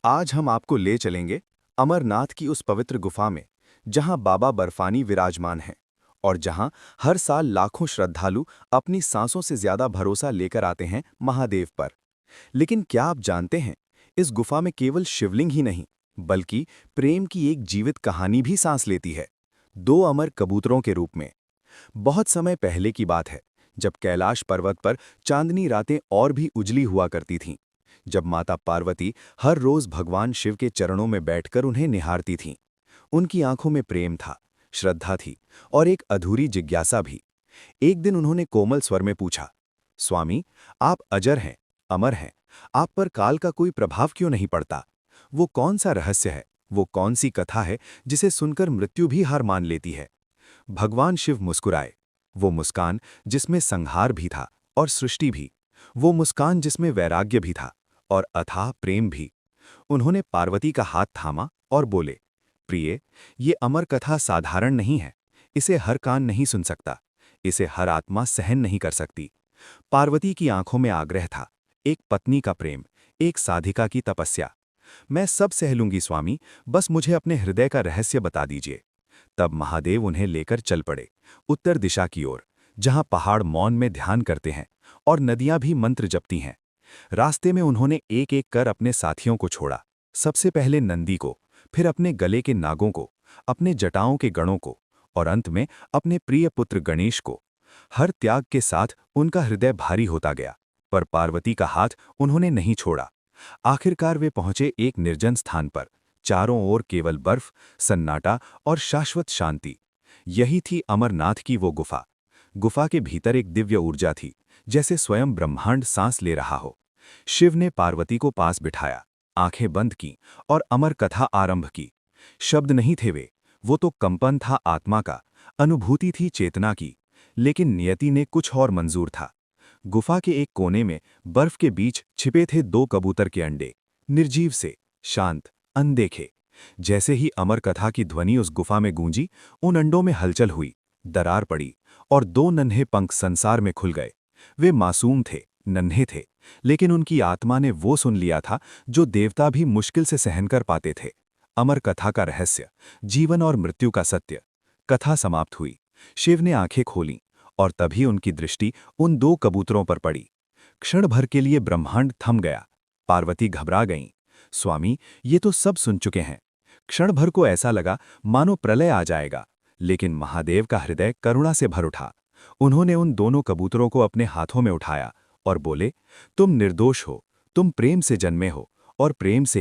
आज हम आपको ले चलेंगे अमरनाथ की उस पवित्र गुफा में, जहां बाबा बर्फानी विराजमान हैं और जहां हर साल लाखों श्रद्धालु अपनी सांसों से ज्यादा भरोसा लेकर आते हैं महादेव पर। लेकिन क्या आप जानते हैं, इस गुफा में केवल शिवलिंग ही नहीं, बल्कि प्रेम की एक जीवित कहानी भी सांस लेती है, दो अमर कबूतरों के रूप में। बहुत समय पहले की बात है, जब कैलाश पर्वत पर चांदनी रातें और भी उजली हुआ करती थीं, जब माता पार्वती हर रोज भगवान शिव के चरणों में बैठकर उन्हें निहारती थीं। उनकी आंखों में प्रेम था, श्रद्धा थी और एक अधूरी जिज्ञासा भी। एक दिन उन्होंने कोमल स्वर में पूछा, स्वामी, आप अजर हैं, अमर हैं, आप पर काल का कोई प्रभाव क्यों नहीं पड़ता? वो कौन सा रहस्य है, वो कौन सी कथा है जिसे सुनकर मृत्यु भी हार मान लेती है? भगवान शिव मुस्कुराए, वो मुस्कान जिसमें संहार भी था और सृष्टि भी, वो मुस्कान जिसमें वैराग्य भी था और अथाह प्रेम भी। उन्होंने पार्वती का हाथ थामा और बोले, प्रिय, ये अमर कथा साधारण नहीं है। इसे हर कान नहीं सुन सकता, इसे हर आत्मा सहन नहीं कर सकती। पार्वती की आंखों में आग्रह था, एक पत्नी का प्रेम, एक साधिका की तपस्या। मैं सब सह लूंगी स्वामी, बस मुझे अपने हृदय का रहस्य बता दीजिए। तब महादेव उन्हें लेकर चल पड़े, उत्तर दिशा की ओर, जहां पहाड़ मौन में ध्यान करते हैं और नदियां भी मंत्र जपती हैं। रास्ते में उन्होंने एक एक कर अपने साथियों को छोड़ा, सबसे पहले नंदी को, फिर अपने गले के नागों को, अपने जटाओं के गणों को और अंत में अपने प्रिय पुत्र गणेश को। हर त्याग के साथ उनका हृदय भारी होता गया, पर पार्वती का हाथ उन्होंने नहीं छोड़ा। आखिरकार वे पहुंचे एक निर्जन स्थान पर, चारों ओर केवल बर्फ, सन्नाटा और शाश्वत शांति। यही थी अमरनाथ की वो गुफा। गुफा के भीतर एक दिव्य ऊर्जा थी, जैसे स्वयं ब्रह्मांड सांस ले रहा हो। शिव ने पार्वती को पास बिठाया, आंखें बंद की और अमर कथा आरंभ की। शब्द नहीं थे वे, वो तो कंपन था आत्मा का, अनुभूति थी चेतना की। लेकिन नियति ने कुछ और मंजूर था। गुफा के एक कोने में बर्फ के बीच छिपे थे दो कबूतर के अंडे, निर्जीव से, शांत, अनदेखे। जैसे ही अमर कथा की ध्वनि उस गुफा में गूंजी, उन अंडों में हलचल हुई, दरार पड़ी और दो नन्हे पंख संसार में खुल गए। वे मासूम थे, नन्हे थे, लेकिन उनकी आत्मा ने वो सुन लिया था जो देवता भी मुश्किल से सहन कर पाते थे। अमर कथा का रहस्य, जीवन और मृत्यु का सत्य। कथा समाप्त हुई, शिव ने आंखें खोलीं और तभी उनकी दृष्टि उन दो कबूतरों पर पड़ी। क्षण भर के लिए ब्रह्मांड थम गया। पार्वती घबरा गईं। स्वामी, ये तो सब सुन चुके हैं। क्षण भर को ऐसा लगा मानो प्रलय आ जाएगा, लेकिन महादेव का हृदय करुणा से भर उठा। उन्होंने उन दोनों कबूतरों को अपने हाथों में उठाया और बोले, तुम निर्दोष हो, तुम प्रेम से जन्मे हो और प्रेम से ही